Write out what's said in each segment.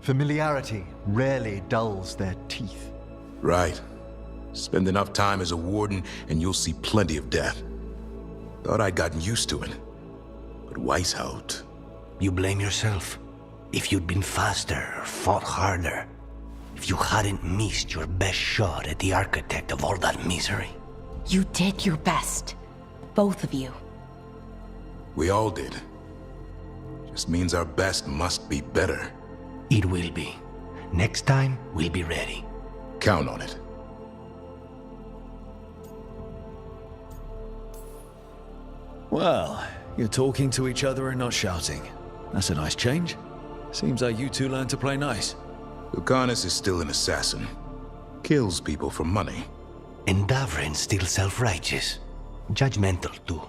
Familiarity rarely dulls their teeth. Right. Spend enough time as a warden and you'll see plenty of death. Thought I'd gotten used to it. But Weishaupt... You blame yourself. If you'd been faster or fought harder. If you hadn't missed your best shot at the architect of all that misery. You did your best. Both of you. We all did. Just means our best must be better. It will be. Next time, we'll be ready. Count on it. Well, you're talking to each other and not shouting. That's a nice change. Seems like you two learned to play nice. Lucanus is still an assassin. Kills people for money. And Davrin's still self-righteous. Judgmental, too.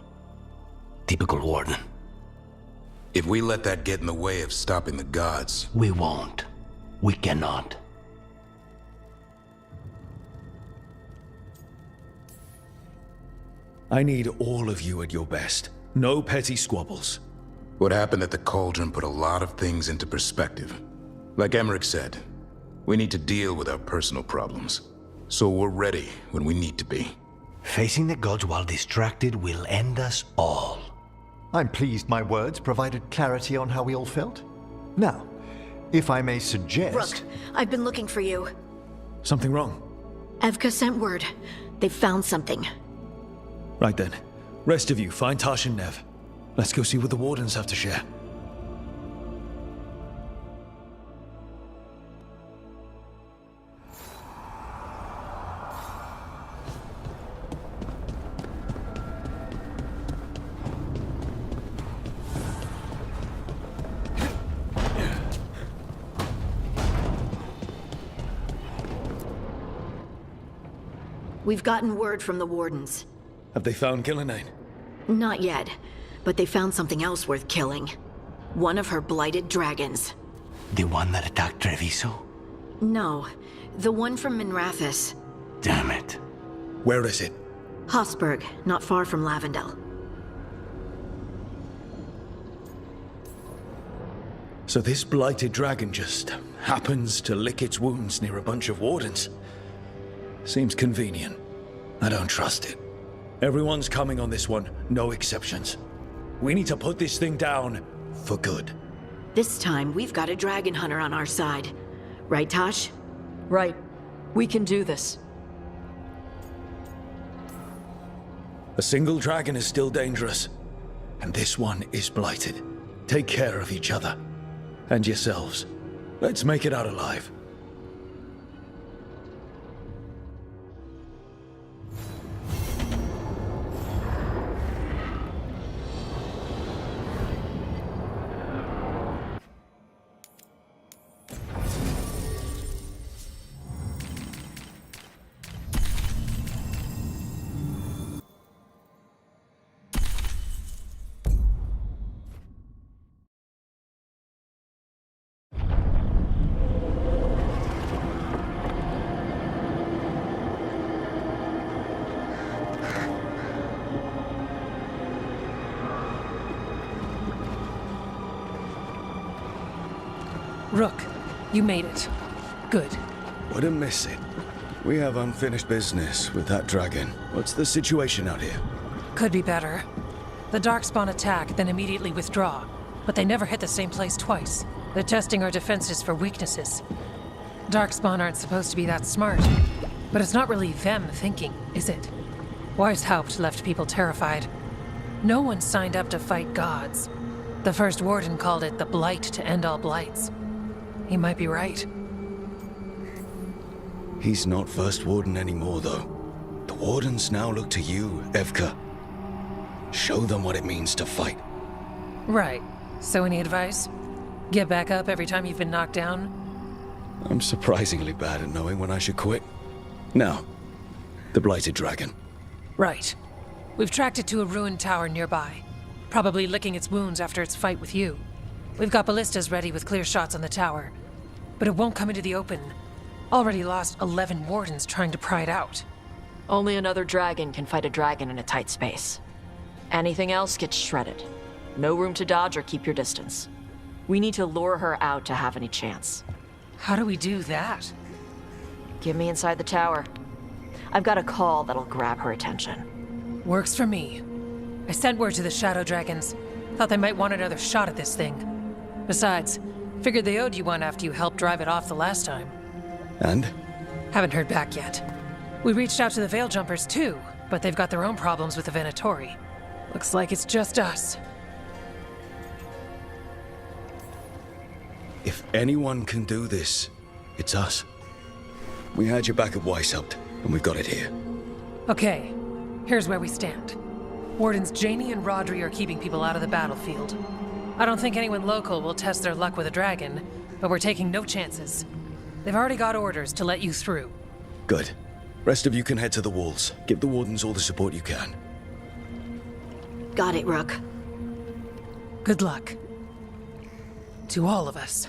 Typical warden. If we let that get in the way of stopping the gods... We won't. We cannot. I need all of you at your best. No petty squabbles. What happened at the Cauldron put a lot of things into perspective. Like Emmerich said, we need to deal with our personal problems. So we're ready when we need to be. Facing the gods while distracted will end us all. I'm pleased my words provided clarity on how we all felt. Now, if I may suggest... Rook, I've been looking for you. Something wrong? Evka sent word. They've found something. Right then. Rest of you, find Tash and Nev. Let's go see what the Wardens have to share. We've gotten word from the Wardens. Have they found Gillenane? Not yet, but they found something else worth killing. One of her blighted dragons. The one that attacked Treviso? No, the one from Minrathous. Damn it. Where is it? Hossberg, not far from Lavendel. So this blighted dragon just happens to lick its wounds near a bunch of Wardens. Seems convenient. I don't trust it. Everyone's coming on this one, no exceptions. We need to put this thing down for good. This time, we've got a dragon hunter on our side. Right, Tash? Right. We can do this. A single dragon is still dangerous, and this one is blighted. Take care of each other. And yourselves. Let's make it out alive. Rook, you made it. Good. Wouldn't miss it. We have unfinished business with that dragon. What's the situation out here? Could be better. The Darkspawn attack, then immediately withdraw. But they never hit the same place twice. They're testing our defenses for weaknesses. Darkspawn aren't supposed to be that smart. But it's not really them thinking, is it? Weishaupt left people terrified. No one signed up to fight gods. The first warden called it the blight to end all blights. He might be right. He's not First Warden anymore, though. The Wardens now look to you, Evka. Show them what it means to fight. Right. So any advice? Get back up every time you've been knocked down? I'm surprisingly bad at knowing when I should quit. Now, the Blighted Dragon. Right. We've tracked it to a ruined tower nearby. Probably licking its wounds after its fight with you. We've got ballistas ready with clear shots on the tower. But it won't come into the open. Already lost 11 wardens trying to pry it out. Only another dragon can fight a dragon in a tight space. Anything else gets shredded. No room to dodge or keep your distance. We need to lure her out to have any chance. How do we do that? Give me inside the tower. I've got a call that'll grab her attention. Works for me. I sent word to the Shadow Dragons. Thought they might want another shot at this thing. Besides, figured they owed you one after you helped drive it off the last time. And? Haven't heard back yet. We reached out to the Veil Jumpers too, but they've got their own problems with the Venatori. Looks like it's just us. If anyone can do this, it's us. We had your back at Weishaupt, and we've got it here. Okay, here's where we stand. Wardens Janey and Rodri are keeping people out of the battlefield. I don't think anyone local will test their luck with a dragon, but we're taking no chances. They've already got orders to let you through. Good. Rest of you can head to the walls. Give the Wardens all the support you can. Got it, Rook. Good luck. To all of us.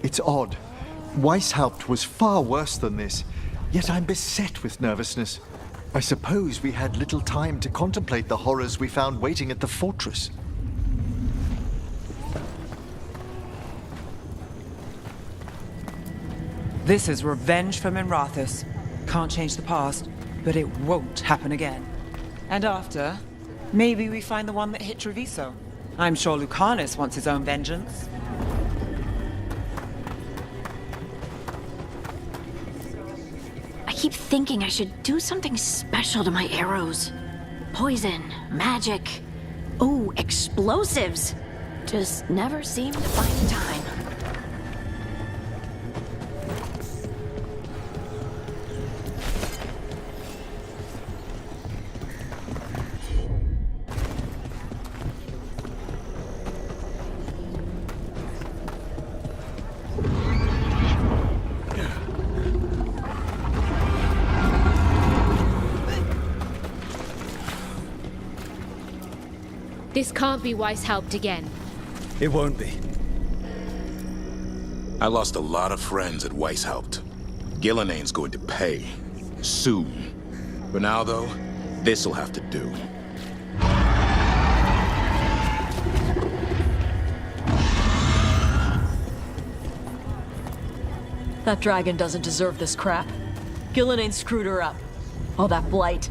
It's odd. Weishaupt was far worse than this, yet I'm beset with nervousness. I suppose we had little time to contemplate the horrors we found waiting at the fortress. This is revenge for Minrathous. Can't change the past, but it won't happen again. And after, maybe we find the one that hit Treviso. I'm sure Lucanus wants his own vengeance. I keep thinking I should do something special to my arrows. Poison, magic, oh, explosives. Just never seem to find the time. This can't be Weishaupt again. It won't be. I lost a lot of friends at Weishaupt. Gillenane's going to pay. Soon. For now, though, this'll have to do. That dragon doesn't deserve this crap. Gillenane screwed her up. All that blight.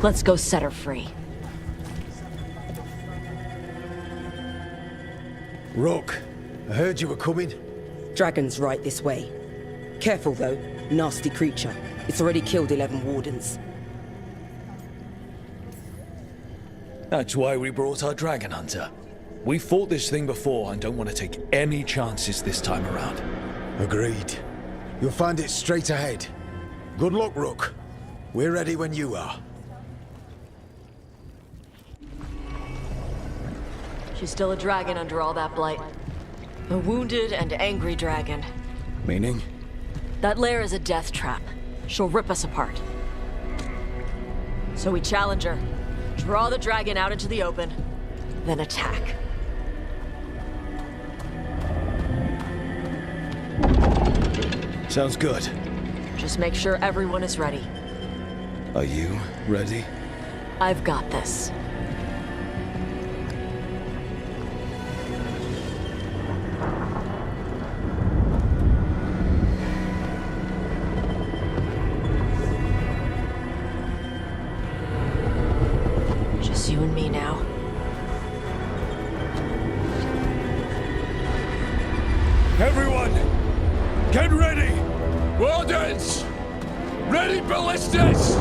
Let's go set her free. Rook, I heard you were coming. Dragon's right this way. Careful though, nasty creature. It's already killed 11 wardens. That's why we brought our Dragon Hunter. We fought this thing before and don't want to take any chances this time around. Agreed. You'll find it straight ahead. Good luck, Rook. We're ready when you are. She's still a dragon under all that blight. A wounded and angry dragon. Meaning? That lair is a death trap. She'll rip us apart. So we challenge her, draw the dragon out into the open, then attack. Sounds good. Just make sure everyone is ready. Are you ready? I've got this. Just you and me now. Everyone, get ready! Wardens! Ready ballistas!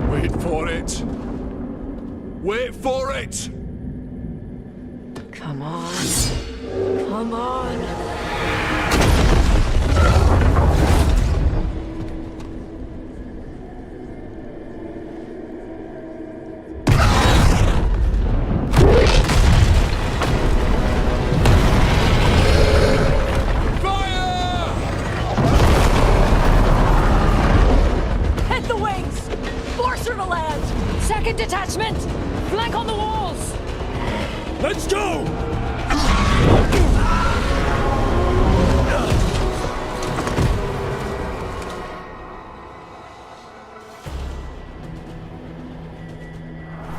Wait for it. Wait for it! Come on. Come on. Second detachment! Flank on the walls! Let's go!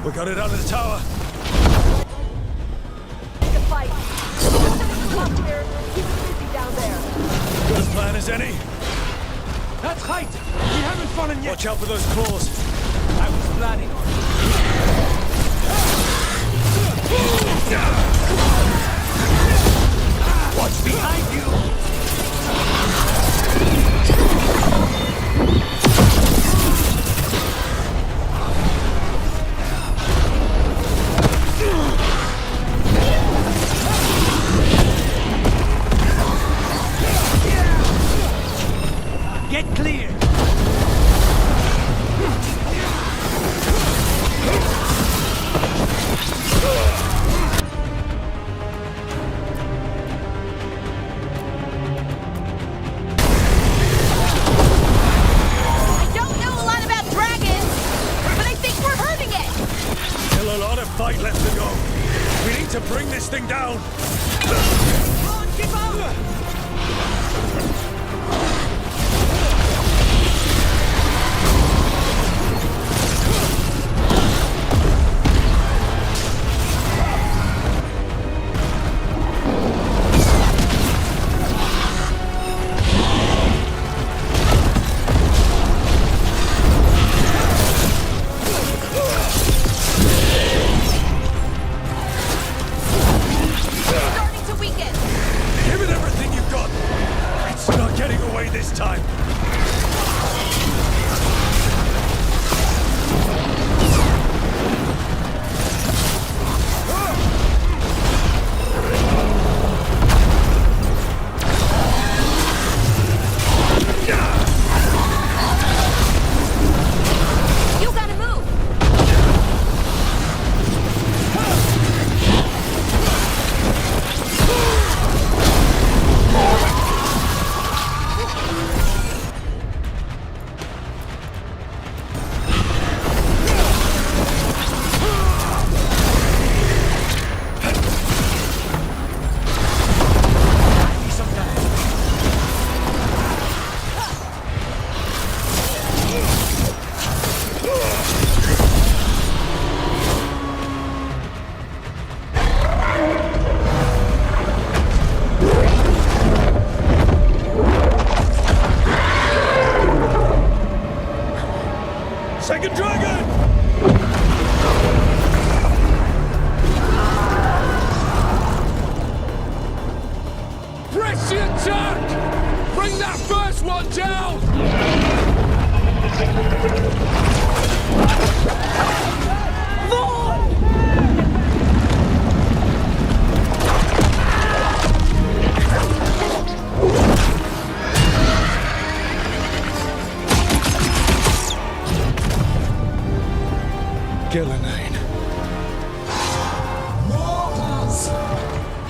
We got it out of the tower. The fight. Up here. Keep busy down there. Good plan as any. That's height! We haven't fallen yet! Watch out for those claws. I was planning on it. What's behind you? Get clear! I don't know a lot about dragons, but I think we're hurting it. Still a lot of fight left to go. We need to bring this thing down. Come on, keep up! Starting to weaken. Give it everything you've got. It's not getting away this time. You gotta move. Second dragon! Press the attack! Bring that first one down! Gillenane. Mortals!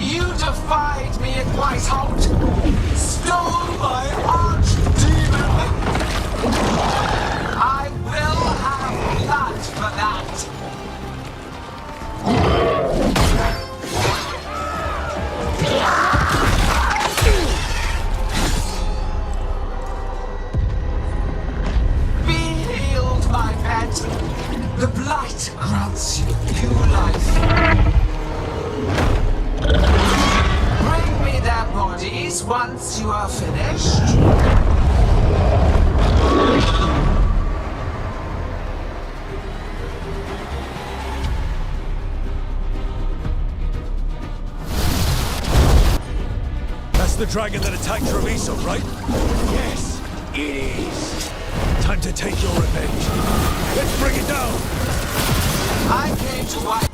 You defied me at Whitehout! Stole my archdemon! I will have blood for that! Be healed, my pet! The blight grants you new life. Bring me their bodies once you are finished. That's the dragon that attacked Treviso, right? Yes, it is! Time to take your revenge. Let's bring it down! I came to wipe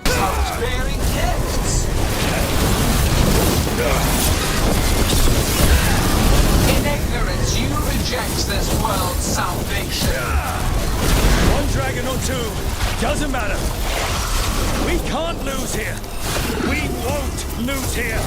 out bearing gifts. In ignorance, you reject this world's salvation. One dragon or two, doesn't matter. We can't lose here. We won't lose here.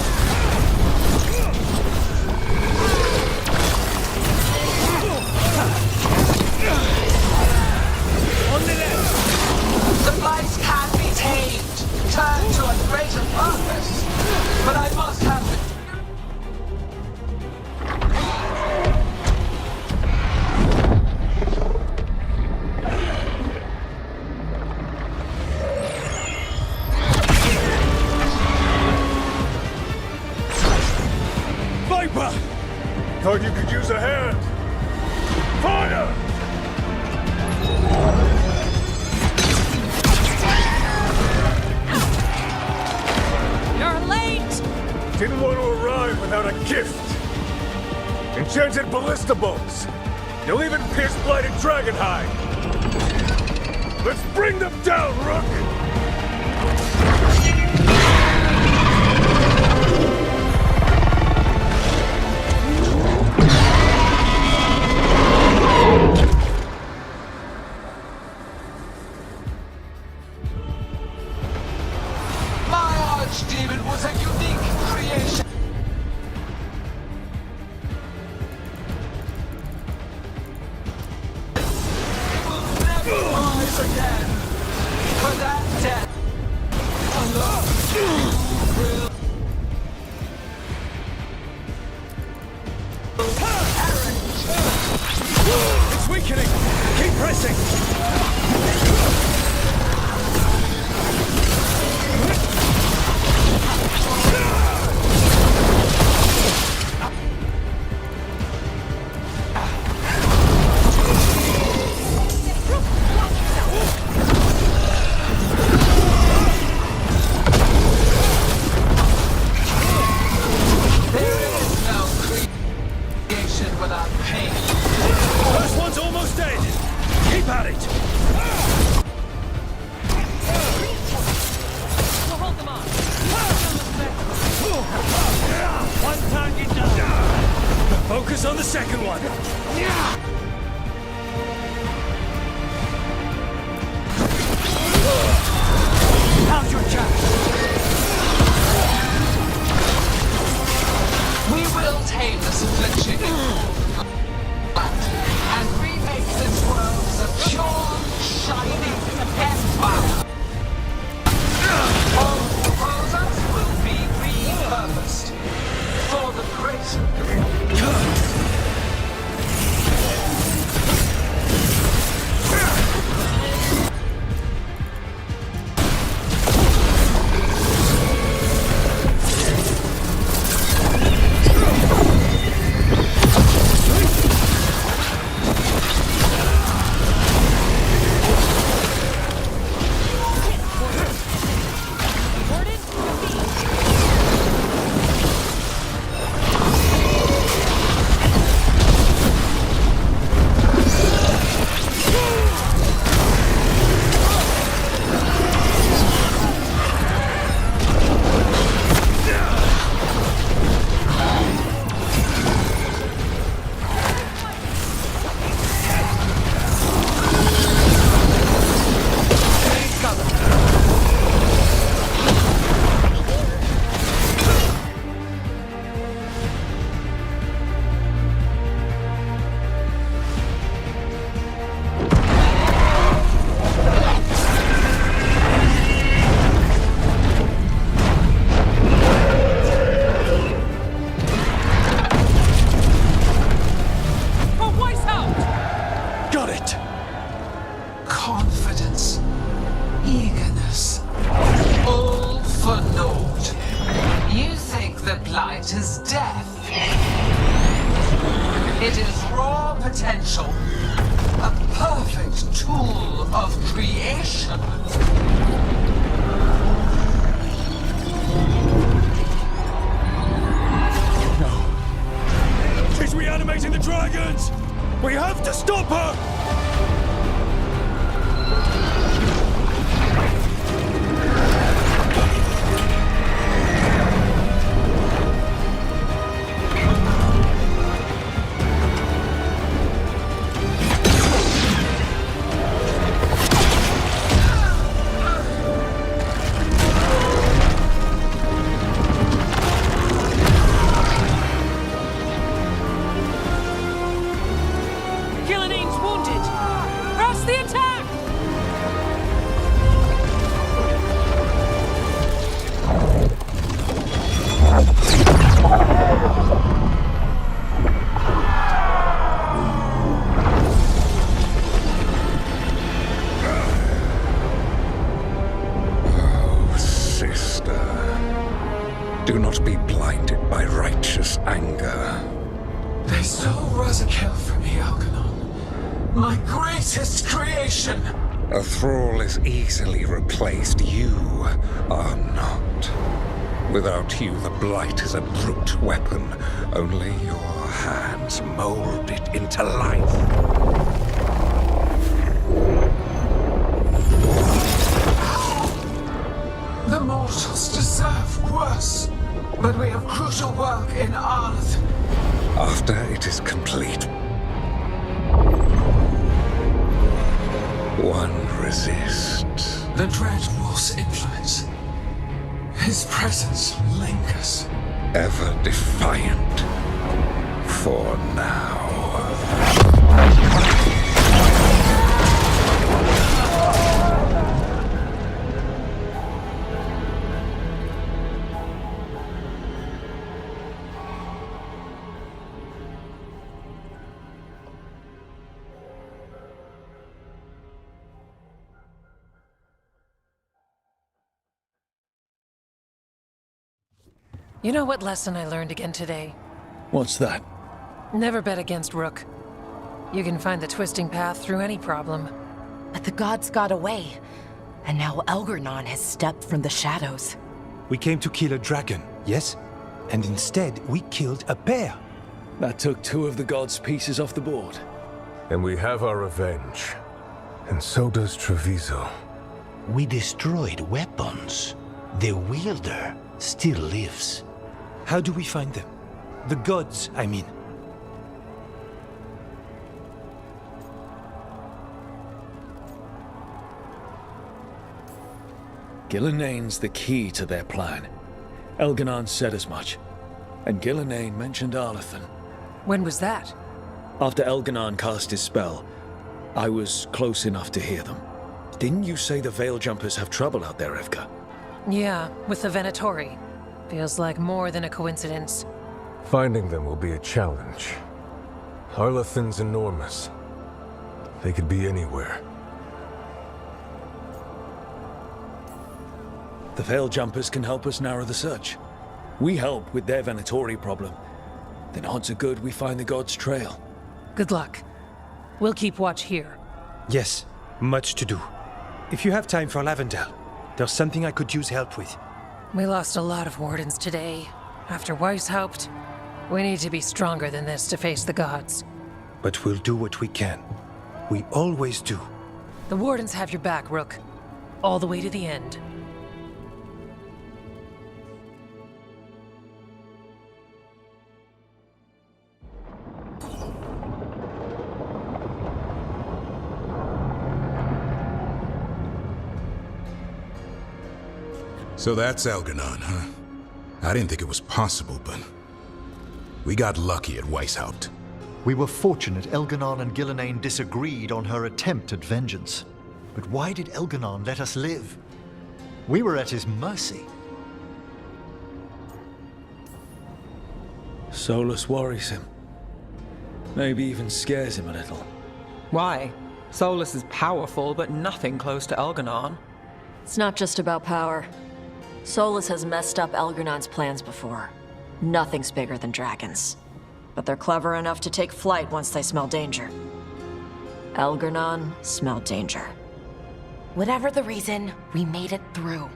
Thought you could use a hand. Fire! You're late! Didn't want to arrive without a gift. Enchanted ballista bolts. You'll even pierce blighted dragon hide. Let's bring them down, Rook! My archdemon was a unique creation. Will never rise again. For that death alone will perish. It's weakening! Keep pressing! There is no creation without pain. First one's almost dead! Keep at it! We'll hold them off. One target down! Focus on the second one! How's your chance? We will tame this affliction and remake this world as a pure, shining empire. All composers will be repurposed for the greater good. Confidence, eagerness, all for naught. You think the blight is death. It is raw potential, a perfect tool of creation. She's reanimating the dragons! We have to stop her! They stole Rosakill from me, Algernon. My greatest creation! A thrall is easily replaced. You are not. Without you, the Blight is a brute weapon. Only your hands mold it into life. The mortals deserve worse, but we have crucial work in Arth. After it is complete, one resists. The Dread Wolf's influence. His presence lingers. Ever defiant. For now. You know what lesson I learned again today? What's that? Never bet against Rook. You can find the twisting path through any problem. But the gods got away, and now Algernon has stepped from the shadows. We came to kill a dragon, yes? And instead, we killed a bear. That took 2 of the gods' pieces off the board. And we have our revenge. And so does Treviso. We destroyed weapons. The wielder still lives. How do we find them? The gods, I mean. Gillenane's the key to their plan. Elganon said as much. And Gillenane mentioned Arlethan. When was that? After Elganon cast his spell, I was close enough to hear them. Didn't you say the Veil Jumpers have trouble out there, Evka? Yeah, with the Venatori. Feels like more than a coincidence. Finding them will be a challenge. Arlethan's enormous. They could be anywhere. The Veil Jumpers can help us narrow the search. We help with their Venatori problem. Then odds are good we find the god's trail. Good luck. We'll keep watch here. Yes, much to do. If you have time for Lavendel, there's something I could use help with. We lost a lot of wardens today. After Weishaupt, we need to be stronger than this to face the gods. But we'll do what we can. We always do. The wardens have your back, Rook. All the way to the end. So that's Algernon, huh? I didn't think it was possible, but we got lucky at Weishaupt. We were fortunate Elganon and Gillenane disagreed on her attempt at vengeance. But why did Elganon let us live? We were at his mercy. Solus worries him. Maybe even scares him a little. Why? Solus is powerful, but nothing close to Elganon. It's not just about power. Solus has messed up Elgernon's plans before. Nothing's bigger than dragons. But they're clever enough to take flight once they smell danger. Algernon smelled danger. Whatever the reason, we made it through.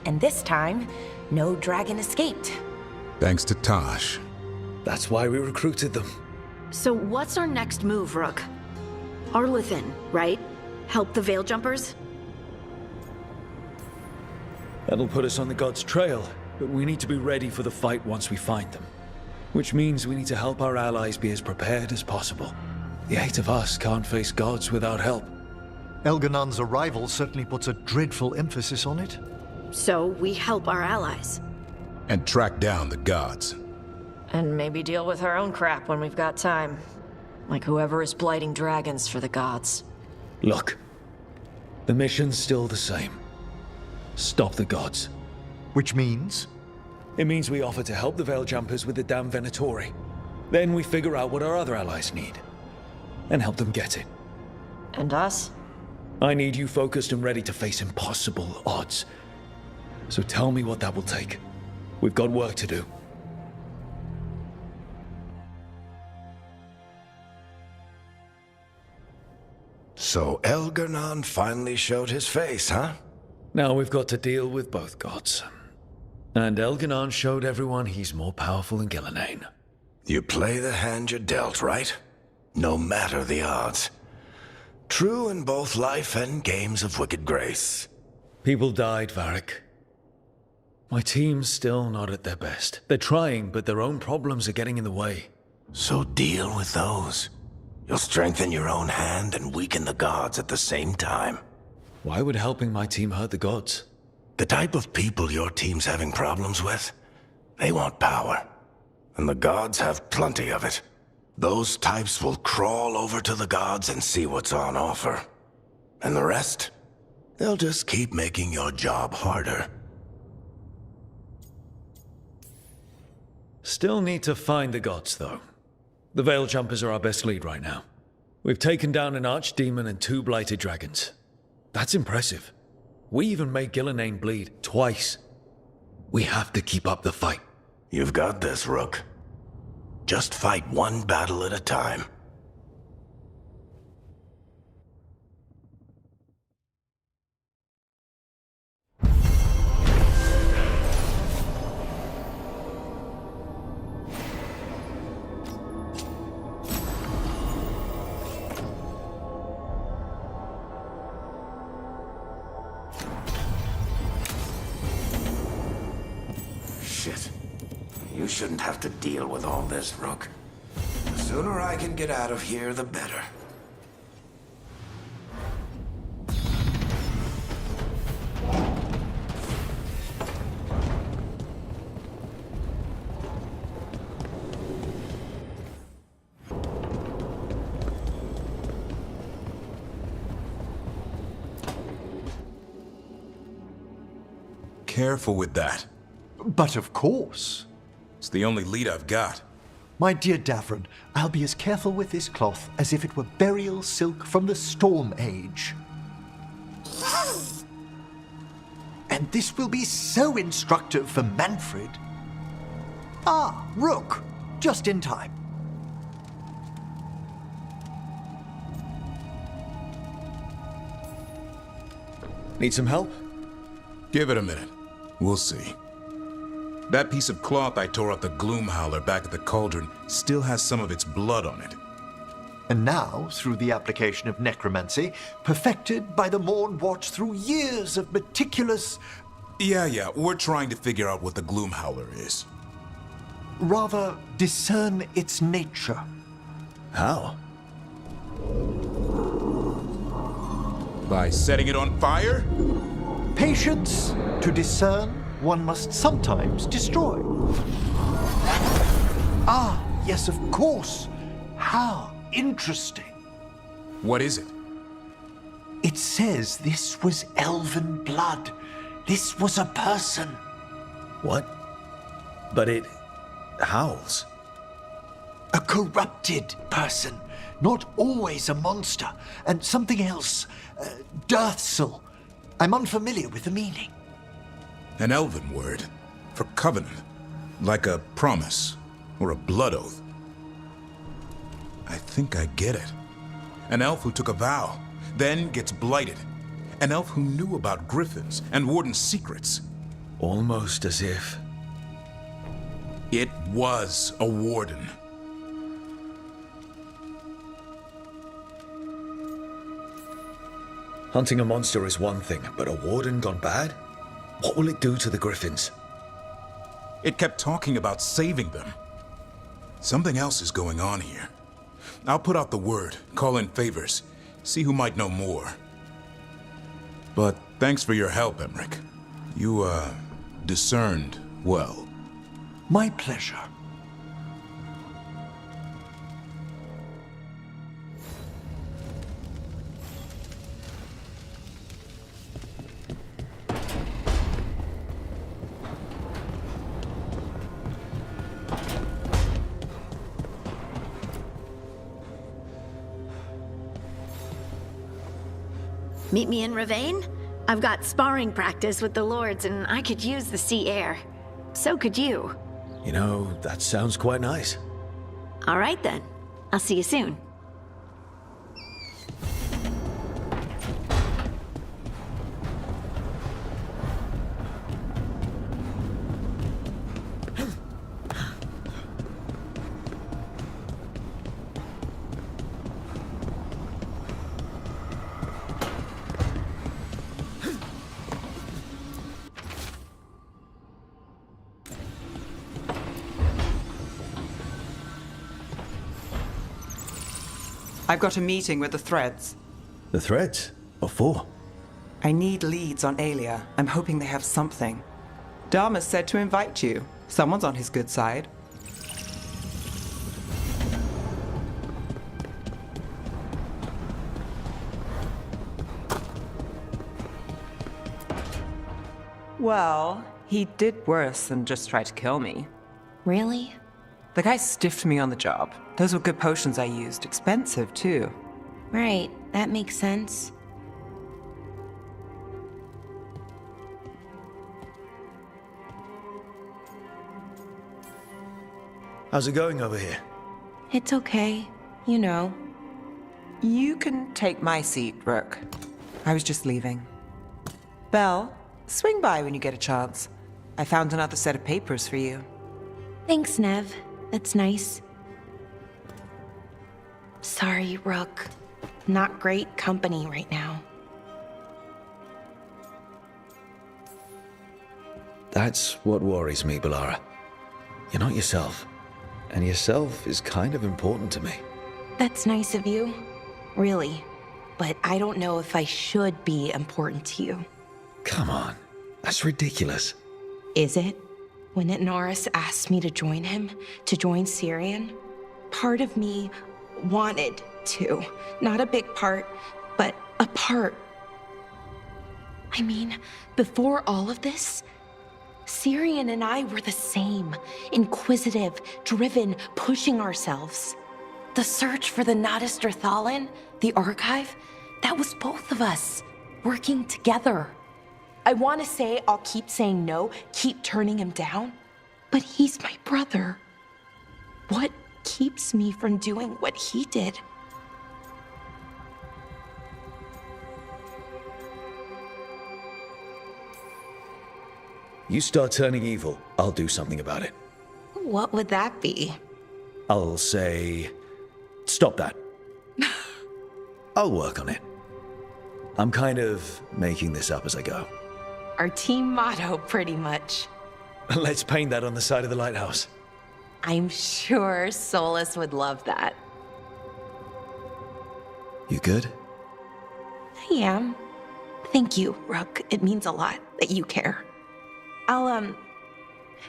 And this time, no dragon escaped. Thanks to Tosh. That's why we recruited them. So what's our next move, Rook? Arlethan, right? Help the Veil Jumpers? That'll put us on the god's trail, but we need to be ready for the fight once we find them. Which means we need to help our allies be as prepared as possible. The 8 of us can't face gods without help. Elganon's arrival certainly puts a dreadful emphasis on it. So we help our allies. And track down the gods. And maybe deal with our own crap when we've got time. Like whoever is blighting dragons for the gods. Look, the mission's still the same. Stop the gods. Which means? It means we offer to help the Veil Jumpers with the damn Venatori. Then we figure out what our other allies need. And help them get it. And us? I need you focused and ready to face impossible odds. So tell me what that will take. We've got work to do. So Elgar'nan finally showed his face, huh? Now we've got to deal with both gods. And Elgar'nan showed everyone he's more powerful than Gillenane. You play the hand you're dealt, right? No matter the odds. True in both life and games of wicked grace. People died, Varric. My team's still not at their best. They're trying, but their own problems are getting in the way. So deal with those. You'll strengthen your own hand and weaken the gods at the same time. Why would helping my team hurt the gods? The type of people your team's having problems with, they want power. And the gods have plenty of it. Those types will crawl over to the gods and see what's on offer. And the rest? They'll just keep making your job harder. Still need to find the gods, though. The Veil Jumpers are our best lead right now. We've taken down an archdemon and 2 blighted dragons. That's impressive. We even made Gillenane bleed twice. We have to keep up the fight. You've got this, Rook. Just fight one battle at a time. Shit. You shouldn't have to deal with all this, Rook. The sooner I can get out of here, the better. Careful with that. But of course. It's the only lead I've got. My dear Davron, I'll be as careful with this cloth as if it were burial silk from the Storm Age. And this will be so instructive for Manfred. Ah, Rook, just in time. Need some help? Give it a minute. We'll see. That piece of cloth I tore off the Gloom Howler back at the cauldron still has some of its blood on it. And now, through the application of necromancy, perfected by the Morn Watch through years of meticulous... Yeah, we're trying to figure out what the Gloom Howler is. Rather, discern its nature. How? By setting it on fire? Patience. To discern, one must sometimes destroy. Ah, yes, of course. How interesting. What is it? It says this was elven blood. This was a person. What? But it howls. A corrupted person. Not always a monster. And something else. Deathsel. I'm unfamiliar with the meaning. An elven word for covenant. Like a promise or a blood oath. I think I get it. An elf who took a vow, then gets blighted. An elf who knew about griffins and warden's secrets. Almost as if... It was a warden. Hunting a monster is one thing, but a warden gone bad? What will it do to the griffins? It kept talking about saving them. Something else is going on here. I'll put out the word, call in favors, see who might know more. But thanks for your help, Emmerich. You, discerned well. My pleasure. Meet me in Ravane? I've got sparring practice with the lords and I could use the sea air. So could you. You know, that sounds quite nice. All right then. I'll see you soon. I've got a meeting with the Threads. The Threads? What for? I need leads on Aelia. I'm hoping they have something. Dharma said to invite you. Someone's on his good side. Well, he did worse than just try to kill me. Really? The guy stiffed me on the job. Those were good potions I used. Expensive, too. Right, that makes sense. How's it going over here? It's okay. You know. You can take my seat, Rook. I was just leaving. Belle, swing by when you get a chance. I found another set of papers for you. Thanks, Nev. That's nice. Sorry, Rook. Not great company right now. That's what worries me, Balara. You're not yourself. And yourself is kind of important to me. That's nice of you. Really. But I don't know if I should be important to you. Come on. That's ridiculous. Is it? When Norris asked me to join him, to join Syrian, part of me wanted to. Not a big part, but a part. I mean, before all of this, Syrian and I were the same. Inquisitive, driven, pushing ourselves. The search for the Natus Thalin, the archive, that was both of us, working together. I want to say I'll keep saying no, keep turning him down, but he's my brother. What keeps me from doing what he did? You start turning evil, I'll do something about it. What would that be? I'll say, stop that. I'll work on it. I'm kind of making this up as I go. Our team motto, pretty much. Let's paint that on the side of the lighthouse. I'm sure Solus would love that. You good? I am. Thank you, Rook. It means a lot that you care. I'll,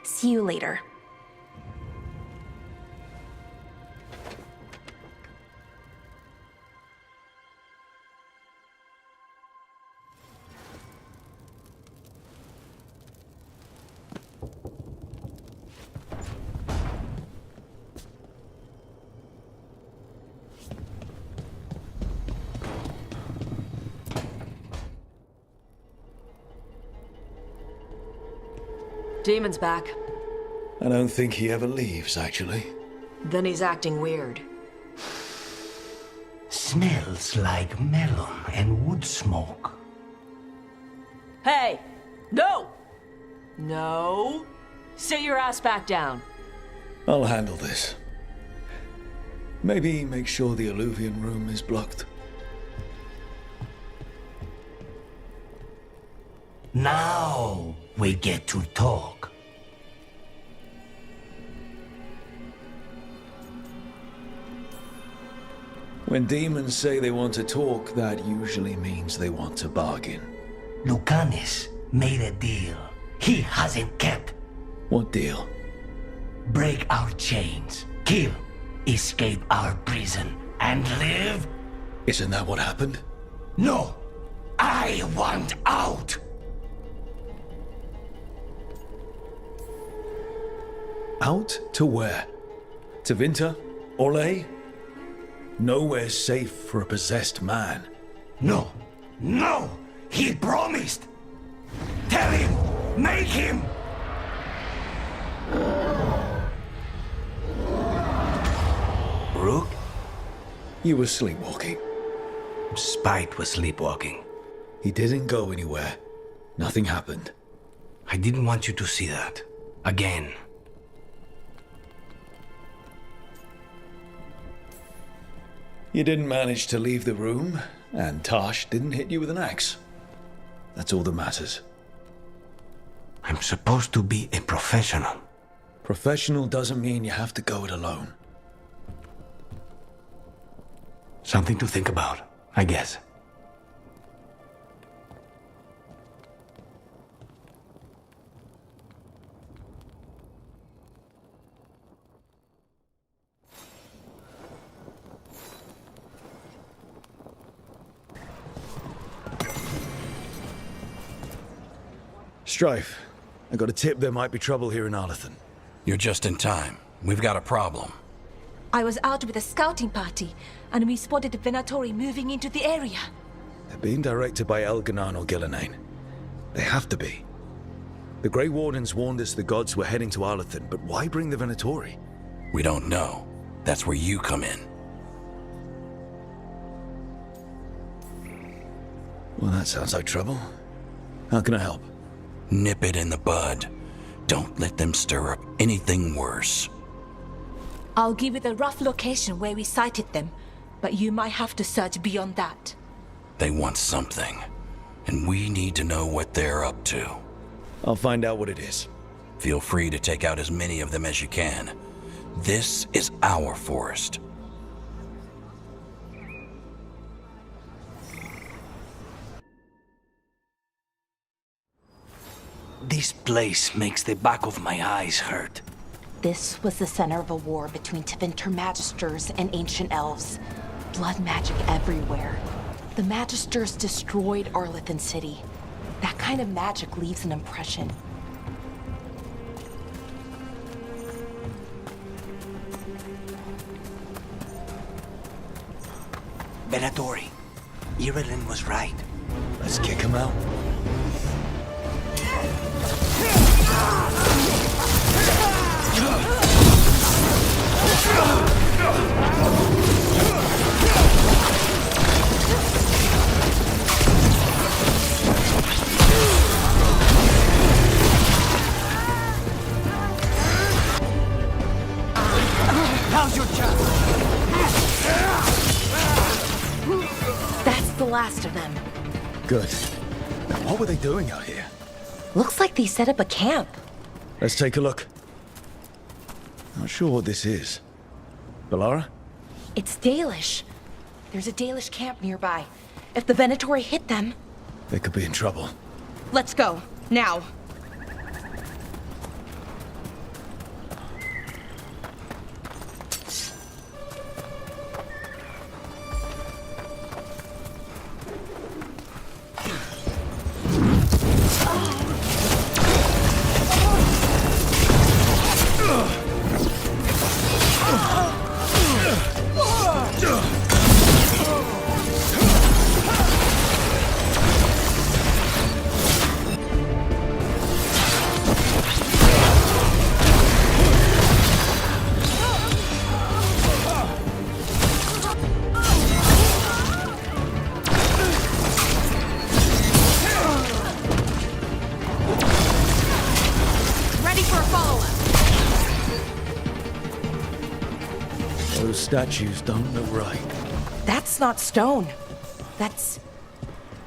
see you later. Demon's back. I don't think he ever leaves, actually. Then he's acting weird. Smells like melon and wood smoke. Hey! No! No! Sit your ass back down. I'll handle this. Maybe make sure the Alluvian room is blocked. Now we get to talk. When demons say they want to talk, that usually means they want to bargain. Lucanis made a deal he hasn't kept. What deal? Break our chains, kill, escape our prison, and live? Isn't that what happened? No! I want out! Out to where? To Vinta? Orlais? Nowhere's safe for a possessed man. No! No! He promised! Tell him! Make him! Rook? You were sleepwalking. Spite was sleepwalking. He didn't go anywhere. Nothing happened. I didn't want you to see that. Again. You didn't manage to leave the room, and Tosh didn't hit you with an axe. That's all that matters. I'm supposed to be a professional. Professional doesn't mean you have to go it alone. Something to think about, I guess. Strife, I got a tip there might be trouble here in Arlathan. You're just in time. We've got a problem. I was out with a scouting party, and we spotted the Venatori moving into the area. They're being directed by Elganan or Gillenane. They have to be. The Grey Wardens warned us the gods were heading to Arlathan, but why bring the Venatori? We don't know. That's where you come in. Well, that sounds like trouble. How can I help? Nip it in the bud. Don't let them stir up anything worse. I'll give you the rough location where we sighted them, but you might have to search beyond that. They want something, and we need to know what they're up to. I'll find out what it is. Feel free to take out as many of them as you can. This is our forest. This place makes the back of my eyes hurt. This was the center of a war between Tevinter Magisters and ancient elves. Blood magic everywhere. The Magisters destroyed Arlathan City. That kind of magic leaves an impression. Venatori, Irilin was right. Let's kick him out. How's your chest? That's the last of them. Good. Now, what were they doing out here? Looks like they set up a camp. Let's take a look. Not sure what this is. Balara? It's Dalish. There's a Dalish camp nearby. If the Venatori hit them... They could be in trouble. Let's go. Now. Those statues don't look right. That's not stone. That's...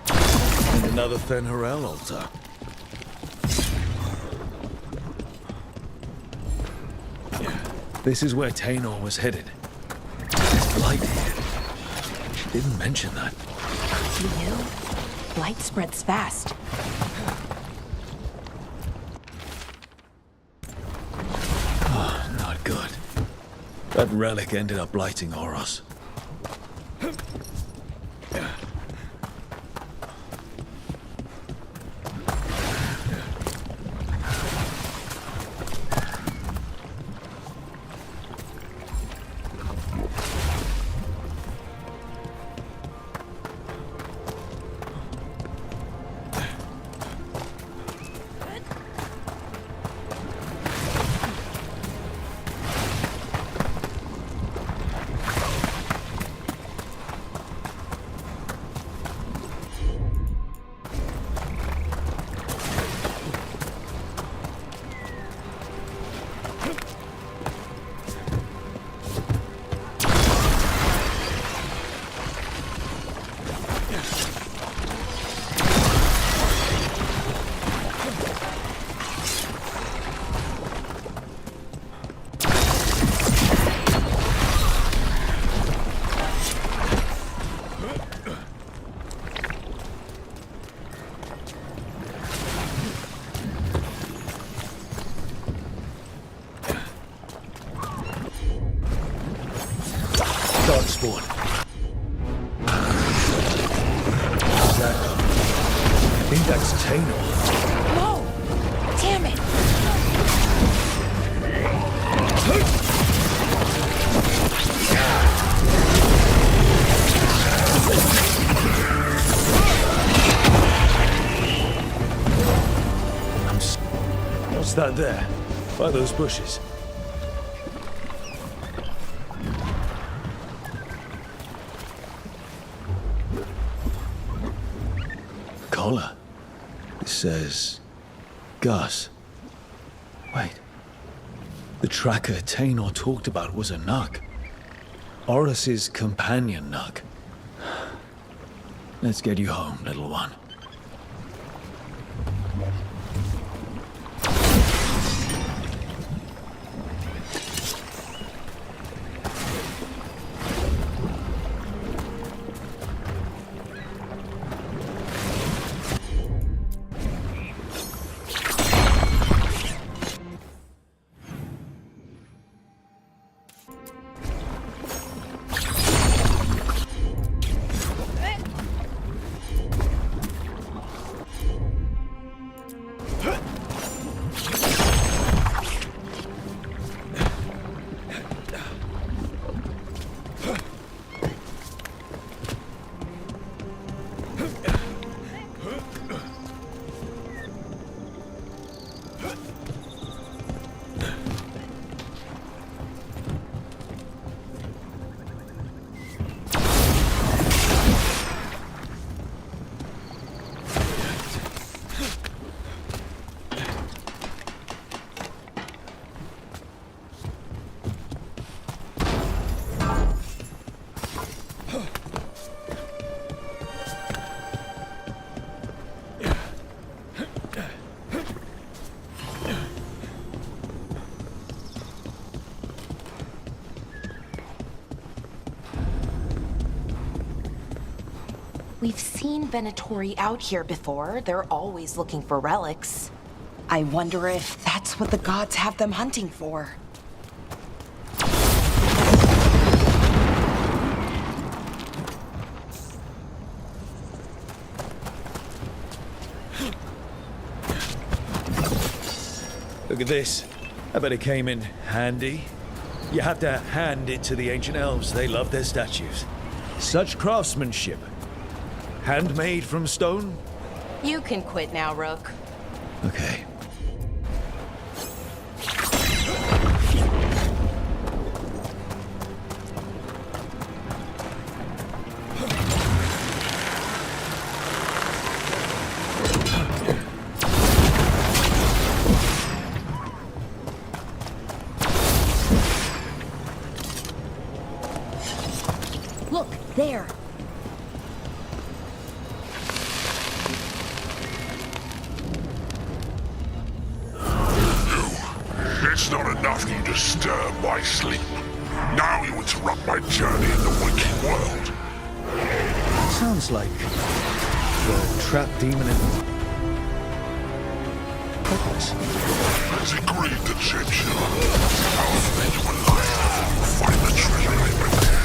And another Fen'Harel altar. This is where Tainor was headed. It's blight here. She didn't mention that. You knew? Blight spreads fast. Oh, not good. That relic ended up blighting Oros. Darkspawn. I think that's Tainor. No! Damn it! What's that there? By those bushes? Collar. It says... Gus. Wait. The tracker Tainor talked about was a Nug. Oris's companion Nug. Let's get you home, little one. We've seen Venatori out here before. They're always looking for relics. I wonder if that's what the gods have them hunting for. Look at this. I bet it came in handy. You have to hand it to the ancient elves. They love their statues. Such craftsmanship. Handmade from stone? You can quit now, Rook. Okay. Look, there. It's not enough you disturb my sleep. Now you interrupt my journey in the waking world. Sounds like the trap demon in Hopeless. Has agreed to change you. I'll make you alive before you find the treasure I prepared.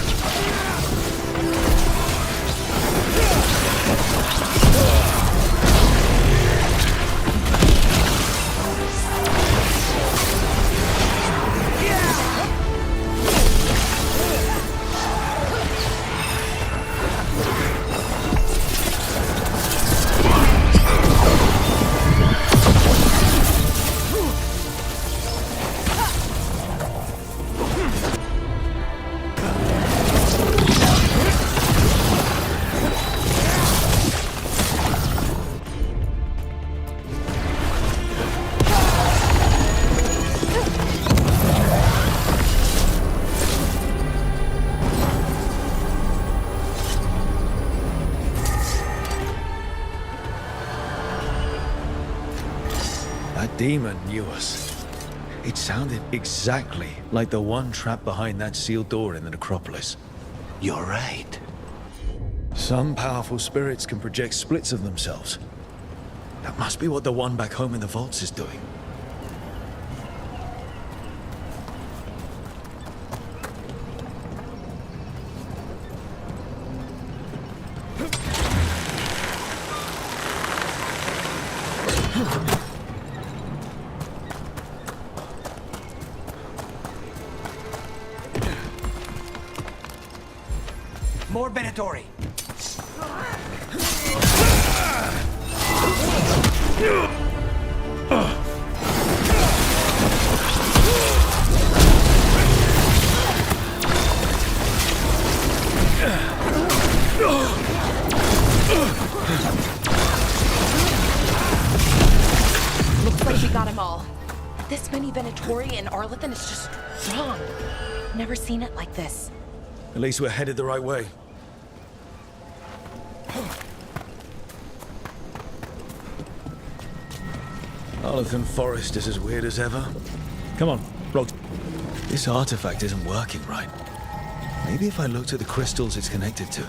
Demon knew us. It sounded exactly like the one trapped behind that sealed door in the necropolis. You're right. Some powerful spirits can project splits of themselves. That must be what the one back home in the vaults is doing. More Venatori. Looks like we got them all. This many Venatori in Arlathan is just wrong. Never seen it like this. At least we're headed the right way. Arlathan Forest is as weird as ever. Come on, Rook. This artifact isn't working right. Maybe if I looked at the crystals it's connected to.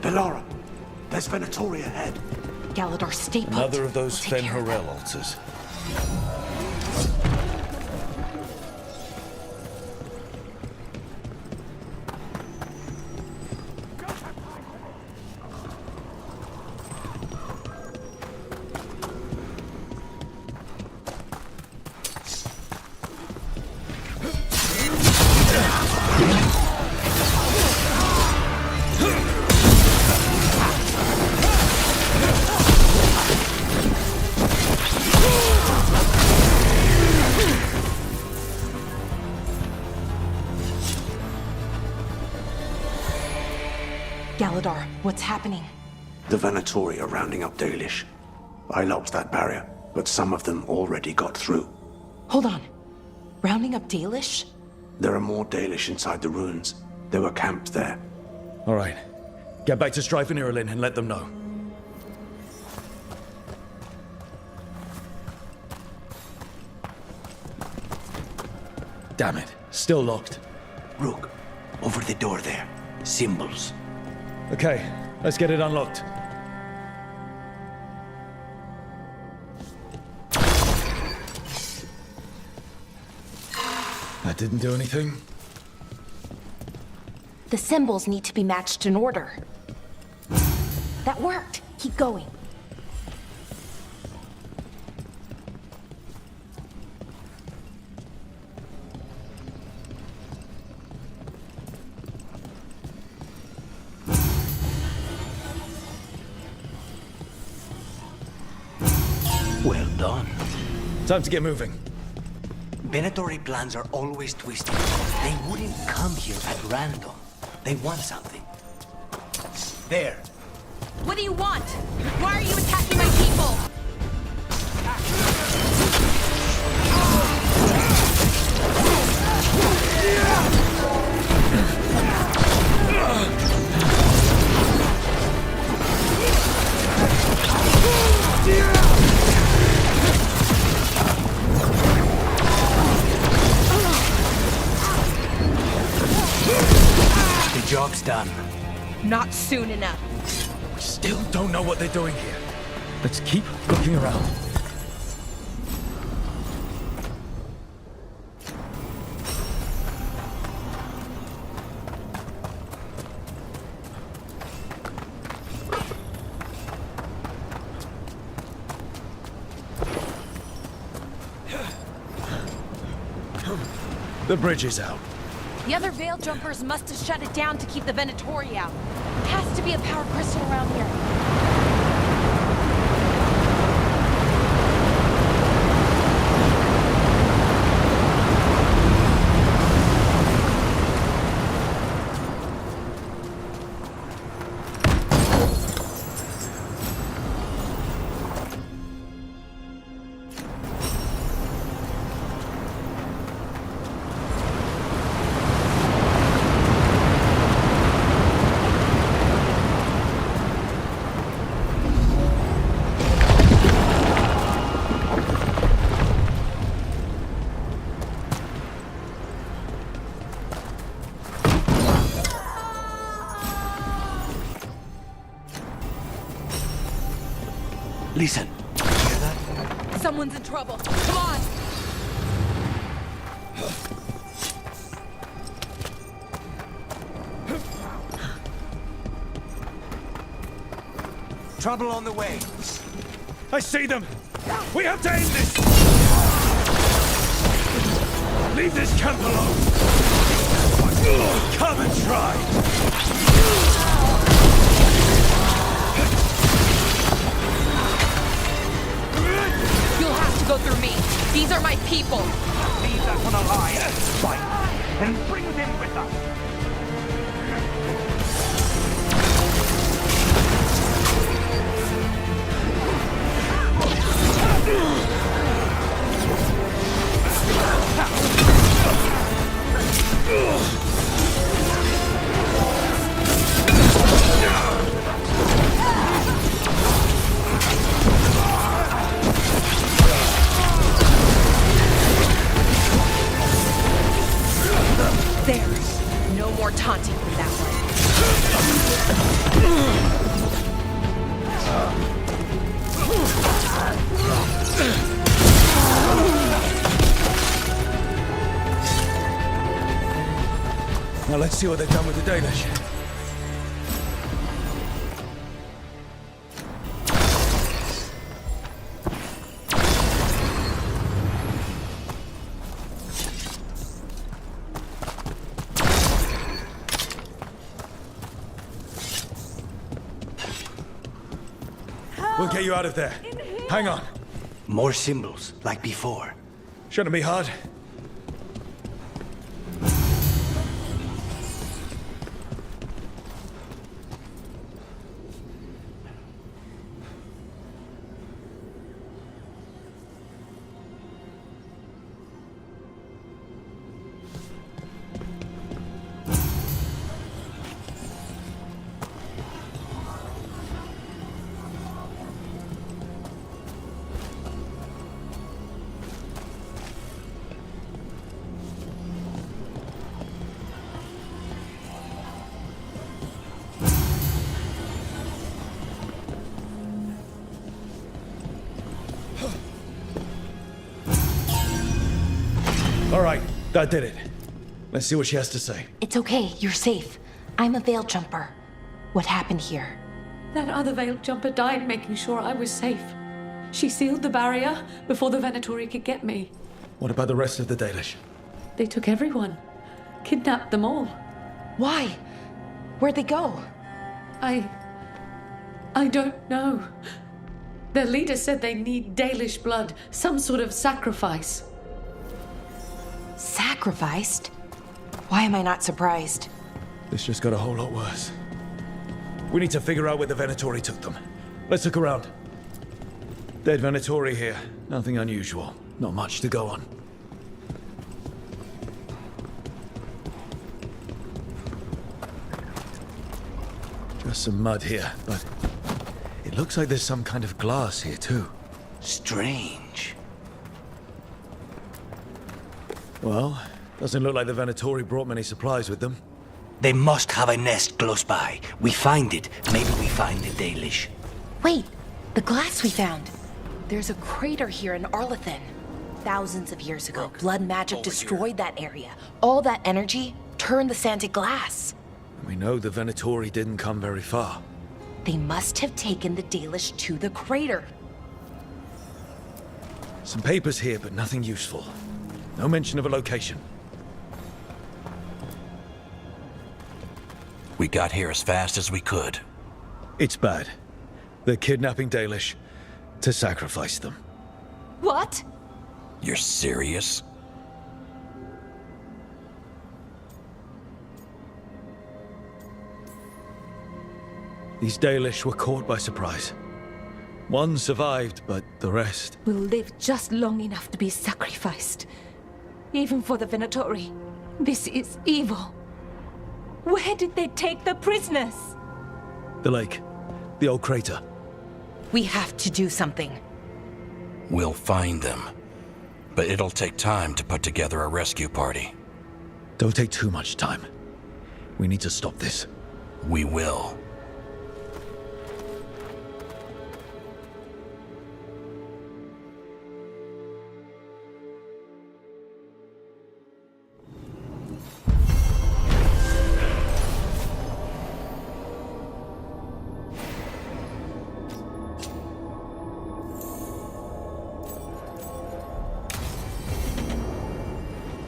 Bellara, there's Venatori ahead. Galador, stay put. Another of those We'll take care of Fen-Horel altars. Galador, what's happening? The Venatori are rounding up Dalish. I locked that barrier, but some of them already got through. Hold on. Rounding up Dalish? There are more Dalish inside the ruins. They were camped there. All right. Get back to Strife and Irulan and let them know. Damn it. Still locked. Rook, over the door there. Symbols. Okay, let's get it unlocked. That didn't do anything. The symbols need to be matched in order. That worked. Keep going. Well done. Time to get moving. Venatori plans are always twisted. They wouldn't come here at random. They want something. There. What do you want? Why are you attacking my people? The job's done. Not soon enough. We still don't know what they're doing here. Let's keep looking around. The bridge is out. The other Veil Jumpers must have shut it down to keep the Venatori out. Has to be a power crystal around here. Listen. Hear that? Someone's in trouble. Come on! Trouble on the way. I see them! We have to end this! Leave this camp alone! Come and try! You'll have to go through me. These are my people. Leave that one alive. Fine. And bring them with us. There. No more taunting from that one. Now let's see what they've done with the Danish. We'll get you out of there. Hang on. More symbols, like before. Shouldn't be hard. All right, that did it. Let's see what she has to say. It's okay, you're safe. I'm a Veil Jumper. What happened here? That other Veil Jumper died making sure I was safe. She sealed the barrier before the Venatori could get me. What about the rest of the Dalish? They took everyone. Kidnapped them all. Why? Where'd they go? I don't know. Their leader said they need Dalish blood, some sort of sacrifice. Sacrificed? Why am I not surprised? This just got a whole lot worse. We need to figure out where the Venatori took them. Let's look around. Dead Venatori here. Nothing unusual. Not much to go on. Just some mud here, but it looks like there's some kind of glass here too. Strange. Well, doesn't look like the Venatori brought many supplies with them. They must have a nest close by. We find it, maybe we find the Dalish. Wait, The glass we found. There's a crater here in Arlathan. Thousands of years ago, blood magic destroyed that area. All that energy turned the sand to glass. We know the Venatori didn't come very far. They must have taken the Dalish to the crater. Some papers here, but nothing useful. No mention of a location. We got here as fast as we could. It's bad. They're kidnapping Dalish to sacrifice them. What? You're serious? These Dalish were caught by surprise. One survived, but the rest... Will live just long enough to be sacrificed. Even for the Venatori. This is evil. Where did they take the prisoners? The lake. The old crater. We have to do something. We'll find them. But it'll take time to put together a rescue party. Don't take too much time. We need to stop this. We will.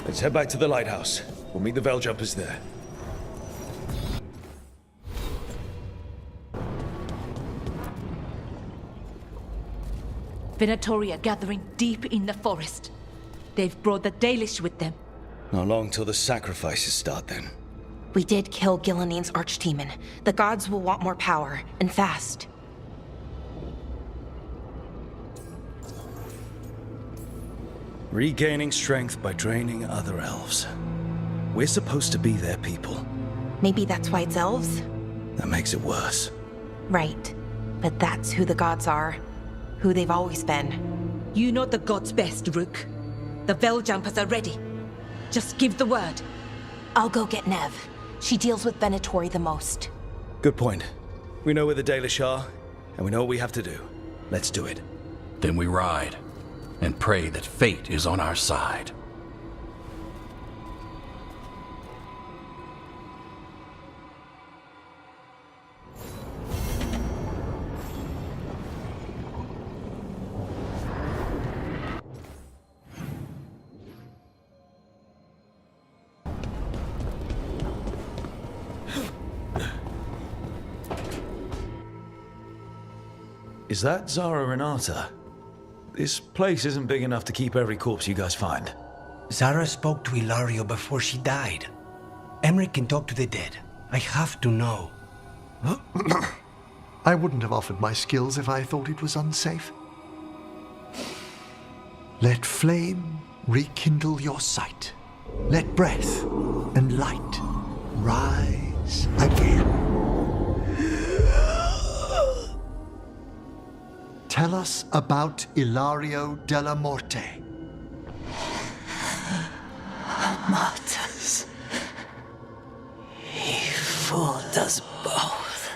Let's head back to the lighthouse. We'll meet the Veiljumpers there. Venatori are gathering deep in the forest. They've brought the Dalish with them. Not long till the sacrifices start then. We did kill Gilanine's archdemon. The gods will want more power, and fast. Regaining strength by draining other elves. We're supposed to be their people. Maybe that's why it's elves? That makes it worse. Right. But that's who the gods are. Who they've always been. You know the gods best, Rook. The Veiljumpers are ready. Just give the word. I'll go get Nev. She deals with Venatori the most. Good point. We know where the Dalish are, and we know what we have to do. Let's do it. Then we ride, and pray that fate is on our side. Is that Zara Renata? This place isn't big enough to keep every corpse you guys find. Zara spoke to Ilario before she died. Emmerich can talk to the dead. I have to know. I wouldn't have offered my skills if I thought it was unsafe. Let flame rekindle your sight. Let breath and light rise again. Tell us about Ilario della Morte. Martyrs. He fooled us both.